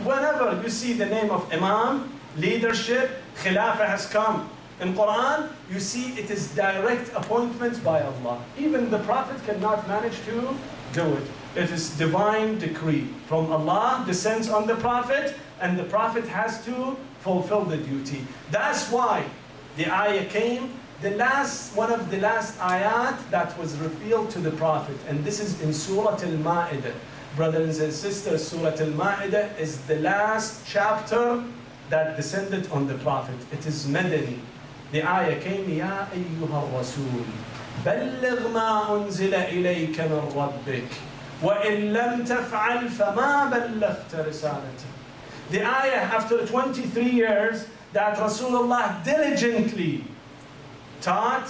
Whenever you see the name of Imam, leadership, Khilafah has come. In Quran, you see it is direct appointment by Allah. Even the Prophet cannot manage to do it. It is divine decree from Allah, descends on the Prophet, and the Prophet has to fulfill the duty. That's why the ayah came, one of the last ayat that was revealed to the Prophet, and this is in Surah Al-Ma'idah. Brothers and sisters, Surah Al-Ma'idah is the last chapter that descended on the Prophet. It is Madani. The ayah came, Ya ayyuha Rasoul, balligh ma unzila ilayka min rabbik, wa in lam taf'al fama ballaghta risalata. The ayah, after 23 years, that Rasulullah diligently taught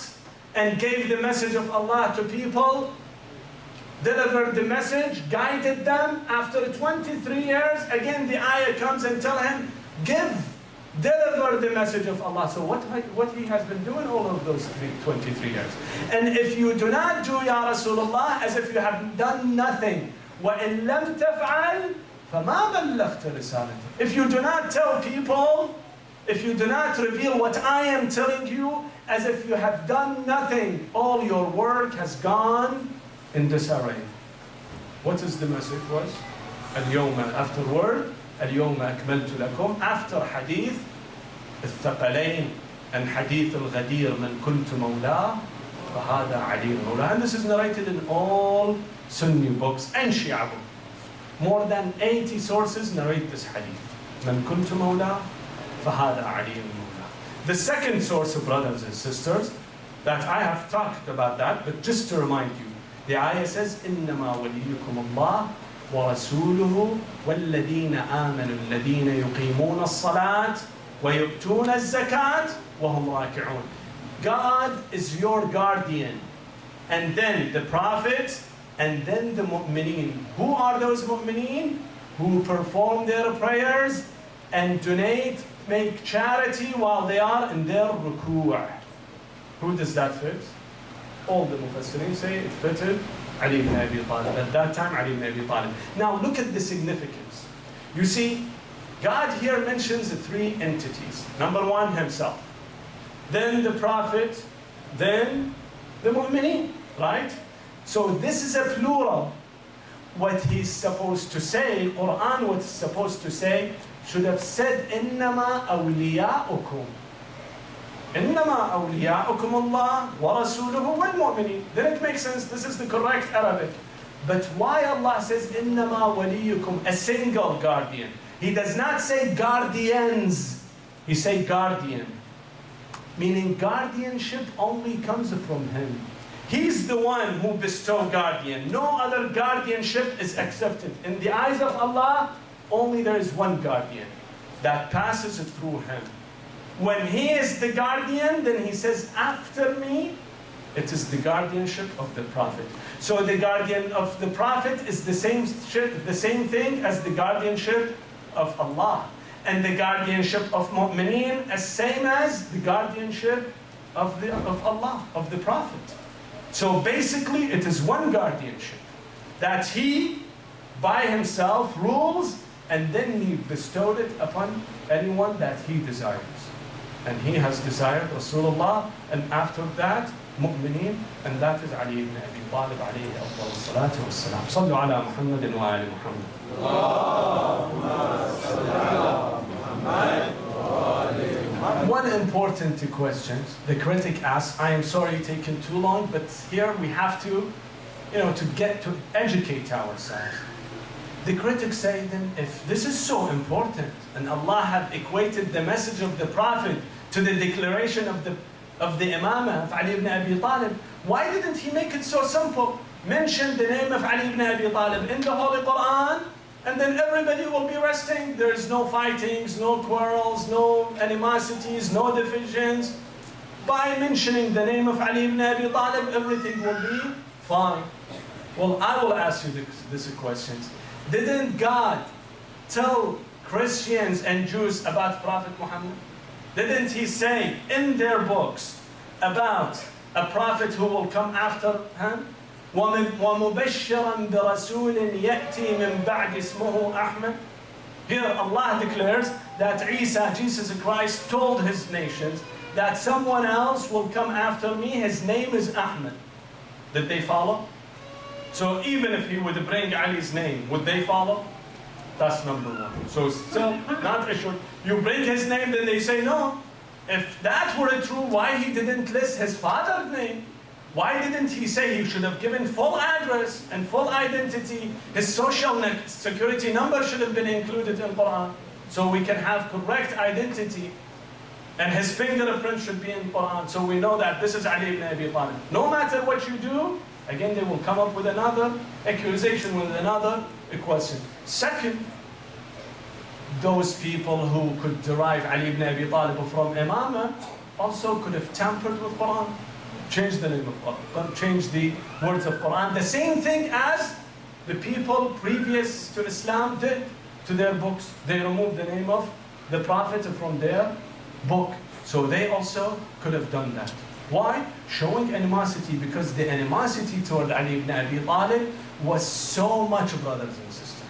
and gave the message of Allah to people, delivered the message, guided them. After 23 years, again the ayah comes and tell him, deliver the message of Allah. So what he has been doing all of those 23 years. And if you do not do, Ya Rasulullah, as if you have done nothing, وَإِن لَمْ تَفْعَلْ فَمَا بَلَّغْتَ رِسَالَتِهِ. If you do not tell people, if you do not reveal what I am telling you, as if you have done nothing, all your work has gone in disarray. What is the message was? اليوم, afterward, اليوم أكملت لكم, after hadith الثقلين and hadith الغدير من كنت مولاه فهذا علي مولاه. And this is narrated in all Sunni books and Shia books. More than 80 sources narrate this hadith. من كنت مولاه فهذا علي مولاه. The second source, of brothers and sisters, that I have talked about that, but just to remind you, the ayah says, إِنَّمَا وَلِيُّكُمُ اللَّهُ وَرَسُولُهُ وَالَّذِينَ آمَنُوا الَّذِينَ يُقِيمُونَ الصَّلَاةَ وَيُؤْتُونَ الزَّكَاةَ وَهُمْ رَاكِعُونَ. God is your guardian, and then the Prophet, and then the mu'mineen. Who are those mu'mineen? Who perform their prayers and donate, make charity while they are in their ruku'. Who does that fit? All the Mufassirin say it fitted Ali ibn Abi Talib. At that time, Ali ibn Abi Talib. Now look at the significance. You see, God here mentions the three entities. Number one, himself. Then the Prophet. Then the mu'mineen. Right? So this is a plural. What he's supposed to say, Quran, what's supposed to say, should have said, إِنَّمَا أَوْلِيَاؤُكُمْ. إِنَّمَا أَوْلِيَاؤُكُمُ اللَّهُ وَرَسُولُهُ وَالْمُؤْمِنِينَ. Then it makes sense. This is the correct Arabic. But why Allah says, إِنَّمَا وَلِيُّكُمْ, a single guardian? He does not say guardians. He says guardian. Meaning guardianship only comes from him. He's the one who bestowed guardian. No other guardianship is accepted. In the eyes of Allah, only there is one guardian that passes through him. When he is the guardian, then he says, after me, it is the guardianship of the Prophet. So the guardian of the Prophet is the same thing as the guardianship of Allah. And the guardianship of mu'mineen is same as the guardianship of Allah, of the Prophet. So basically, it is one guardianship that he, by himself, rules, and then he bestowed it upon anyone that he desires. And he has desired Rasulullah, and after that, mu'mineen, and that is Ali ibn Abi Talib, alayhi afdal salatu wassalam. Sallu ala Muhammadin wa ali Muhammad. Allahumma salli ala Muhammad wa ali Muhammad. One important question the critic asks, I am sorry taking too long, but here we have to, to educate ourselves. The critics say then, if this is so important, and Allah had equated the message of the Prophet to the declaration of the Imamah of Ali ibn Abi Talib, why didn't he make it so simple? Mention the name of Ali ibn Abi Talib in the Holy Quran, and then everybody will be resting. There is no fightings, no quarrels, no animosities, no divisions. By mentioning the name of Ali ibn Abi Talib, everything will be fine. Well, I will ask you this question. Didn't God tell Christians and Jews about Prophet Muhammad? Didn't he say in their books about a prophet who will come after him? وَمُبَشِّرًا بِرَسُولٍ يَأْتِي مِنْ بَعْدِ اسْمُهُ أَحْمَدٍ. Here Allah declares that Isa, Jesus Christ, told his nations that someone else will come after me, his name is Ahmed. Did they follow? So even if he would bring Ali's name, would they follow? That's number one. So still not assured. You bring his name, then they say no. If that were true, why he didn't list his father's name? Why didn't he say he should have given full address and full identity? His social security number should have been included in Quran, so we can have correct identity. And his fingerprint should be in Quran, so we know that this is Ali ibn Abi Talib. No matter what you do, again they will come up with another accusation, with another question. Second, those people who could derive Ali ibn Abi Talib from Imamah also could have tampered with Quran. Change the name of Quran, change the words of Quran. The same thing as the people previous to Islam did to their books. They removed the name of the Prophet from their book. So they also could have done that. Why? Showing animosity, because the animosity toward Ali ibn Abi Talib was so much, brothers and sisters.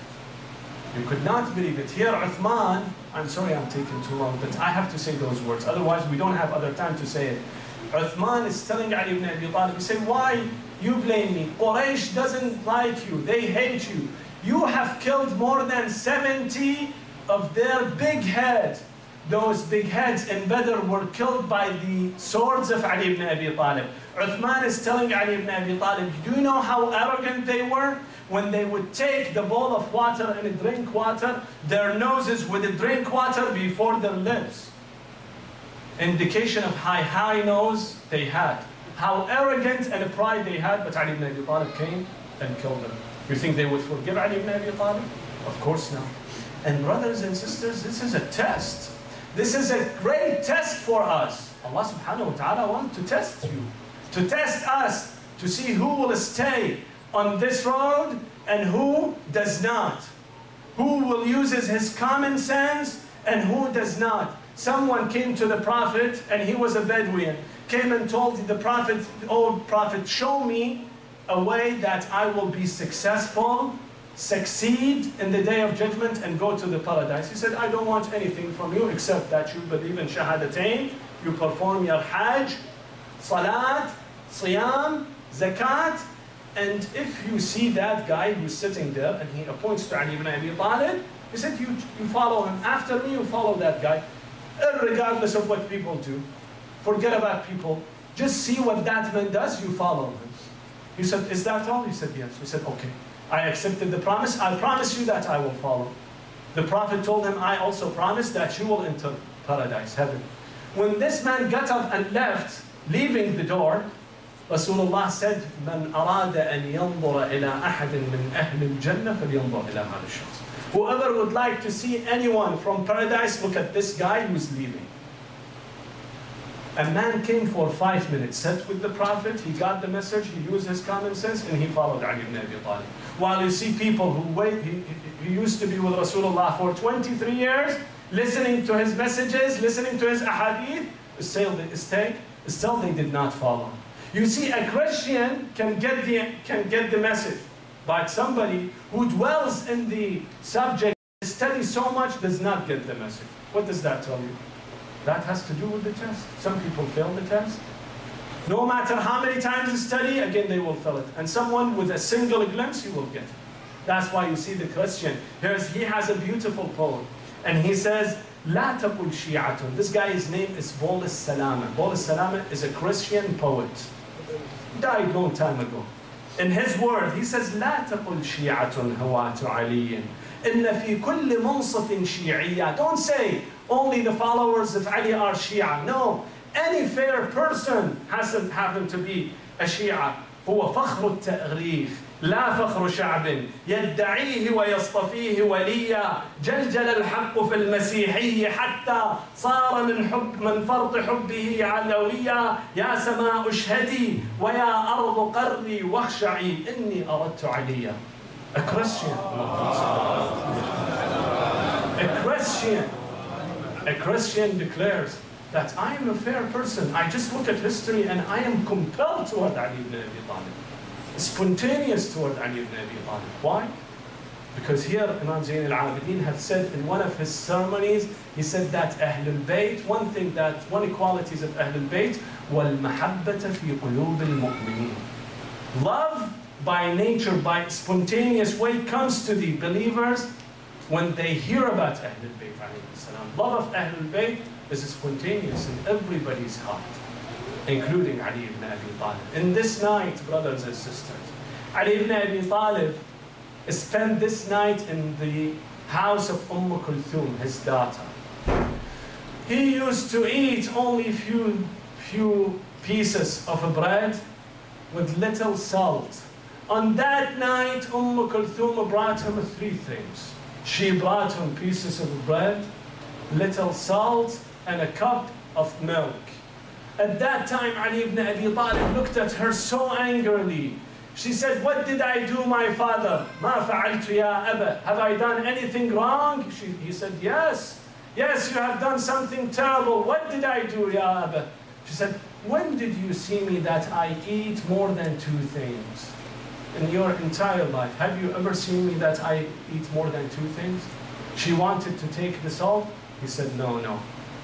You could not believe it. Here Uthman, I'm sorry I'm taking too long, but I have to say those words. Otherwise we don't have other time to say it. Uthman is telling Ali ibn Abi Talib, he said, why you blame me? Quraysh doesn't like you, they hate you. You have killed more than 70 of their big heads. Those big heads in Badr were killed by the swords of Ali ibn Abi Talib. Uthman is telling Ali ibn Abi Talib, do you know how arrogant they were? When they would take the bowl of water and drink water, their noses would drink water before their lips. Indication of how high nose they had, how arrogant and pride they had, but Ali ibn Abi Talib came and killed them. You think they would forgive Ali ibn Abi Talib? Of course not. And brothers and sisters, this is a test. This is a great test for us. Allah subhanahu wa ta'ala wants to test you, to test us, to see who will stay on this road and who does not. Who will use his common sense and who does not. Someone came to the Prophet and he was a Bedouin, came and told the Prophet, oh Prophet, show me a way that I will be successful, succeed in the day of judgment and go to the paradise. He said, I don't want anything from you except that you believe in Shahadatain, you perform your Hajj, Salat, Siyam, Zakat, and if you see that guy who's sitting there and he appoints to Ali ibn Abi Talib, he said, you follow him. After me, you follow that guy. Regardless of what people do. Forget about people. Just see what that man does, you follow him. He said, is that all? He said, yes. He said, okay. I accepted the promise. I promise you that I will follow. The Prophet told him, I also promise that you will enter paradise, heaven. When this man got up and left, leaving the door, Rasulullah said, من أراد أن ينظر إلى أحد من أهل الجنة فلينظر إلى هذا الشخص. Whoever would like to see anyone from paradise, look at this guy who's leaving. A man came for 5 minutes, sat with the Prophet, he got the message, he used his common sense, and he followed Ali ibn Abi Talib. While you see people who wait, he used to be with Rasulullah for 23 years, listening to his messages, listening to his ahadith, still they did not follow. You see, a Christian can get the message. But somebody who dwells in the subject, studies so much, does not get the message. What does that tell you? That has to do with the test. Some people fail the test. No matter how many times you study, again they will fail it. And someone with a single glimpse, you will get it. That's why you see the Christian. He has a beautiful poem. And he says, لا تقل شيعة. This guy's name is Bol Salama. Bol Salama is a Christian poet. Died long time ago. In his word, he says, لا تقل شيعة هواة علي إن في كل منصف شيعية. Don't say only the followers of Ali are Shia. No, any fair person hasn't happened to be a Shia. هو فخر التأريخ لا فخر شعب يدعيه ويصطفيه وليا جلجل الحق في المسيحي حتى صار من فرط حبه علويا يا سماء اشهدي ويا أرض قري واخشعي إني أردت عليا. A Christian declares that I am a fair person. I just look at history and I am compelled toward Ali ibn Abi Talib. spontaneous toward Ali ibn Abi Talib. Why? Because here Imam Zayn al-Abidin had said in one of his ceremonies, he said that Ahlul Bayt, one qualities of Ahlul Bayt, وَالْمَحَبَّةَ فِي قُلُوبِ الْمُؤْمِنِينَ. Love by nature, by spontaneous way, comes to the believers when they hear about Ahlul Bayt. Love of Ahlul Bayt is spontaneous in everybody's heart, including Ali ibn Abi Talib. In this night, brothers and sisters, Ali ibn Abi Talib spent this night in the house of Kulthum, his daughter. He used to eat only few pieces of bread with little salt. On that night, Kulthum brought him 3 things. She brought him pieces of bread, little salt, and a cup of milk. At that time, Ali ibn Abi Talib looked at her so angrily. She said, "What did I do, my father? Ma fa'altu ya Aba. Have I done anything wrong?" He said, "Yes. Yes, you have done something terrible. What did I do, ya Aba?" She said, "When did you see me that I eat more than 2 things? In your entire life, have you ever seen me that I eat more than 2 things?" She wanted to take the salt. He said, "No.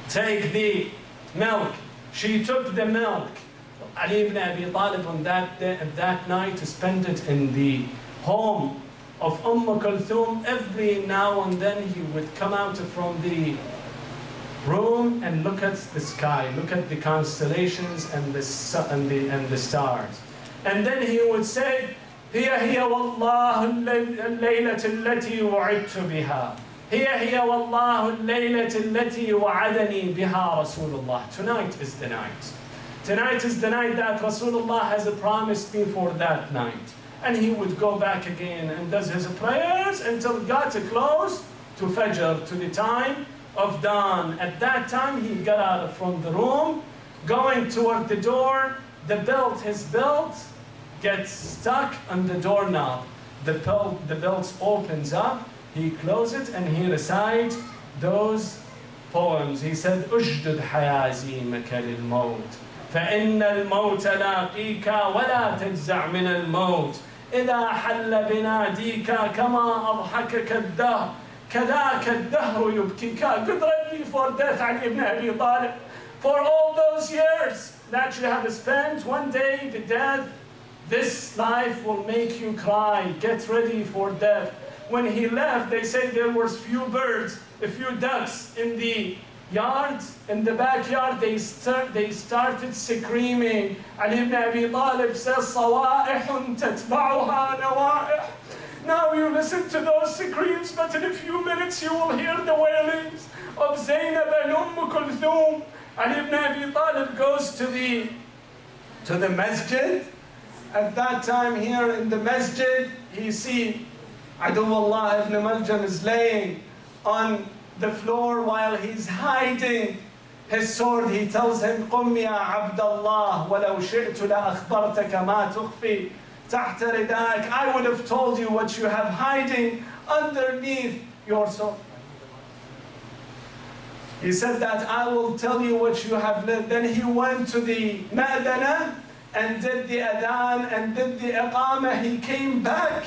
Take the milk." She took the milk. Ali ibn Abi Talib on that night spent it in the home of Kulthum. Every now and then he would come out from the room and look at the sky, look at the constellations and the stars. And then he would say, هي والله الليلة التي وعدت بها. هي والله الليلة التي وعدني بها رسول الله. Tonight is the night. Tonight is the night that Rasulullah has promised me for that night. And he would go back again and does his prayers until it got close to Fajr, to the time of dawn. At that time, he got out from the room, going toward the door. His belt gets stuck on the doorknob. The belt opens up, he closes it, and he recites those poems. He said, "Ushdud hayazimaka lil-maut. فإن الموت لاقيك ولا تجزع من الموت إذا حل بناديك كما أضحكك الدهر كذاك الدهر يبكيك." Get ready for death, Ali ibn Abi Talib. For all those years that you have spent, one day the death, this life will make you cry. Get ready for death. When he left, they say there were few birds, a few ducks in the yard, in the backyard. They started screaming. Ali ibn Abi Talib says, صَوَائِحٌ تَتْبَعُهَا نَوَائِحٌ. Now you listen to those screams, but in a few minutes you will hear the wailings of Zainab and Kulthum. Ali ibn Abi Talib goes to the masjid. At that time here in the masjid, he sees Aduwallah ibn Maljam is laying on the floor while he's hiding his sword. He tells him, "قم يا عبد الله ولو شئت لأخبرتك ما تخفي تحت رداءك." I would have told you what you have hiding underneath your sword. He said that I will tell you what you have lived. Then he went to the Ma'dana and did the adhan and did the iqamah. He came back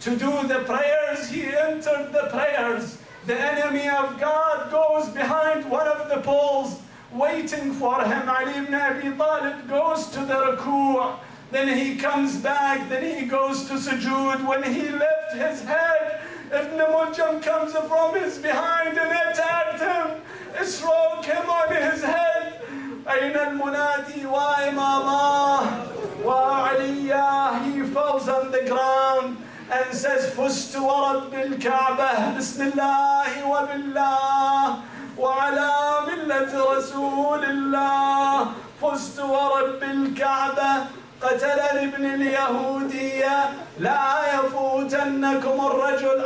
to do the prayers. He entered the prayers. The enemy of God goes behind one of the poles waiting for him. Ali ibn Abi Talib goes to the ruku'. Then he comes back. Then he goes to sujood. When he lifts his head, Ibn Muljam comes from his behind and attacked him. Struck him on his head. أين المنادي وإمامه وعليا. He falls on the ground and says, فزت ورب الكعبة بسم الله وبالله وعلى ملة رسول الله. فزت ورب الكعبة قتلني ابن اليهودية لا يفوتنكم الرجل.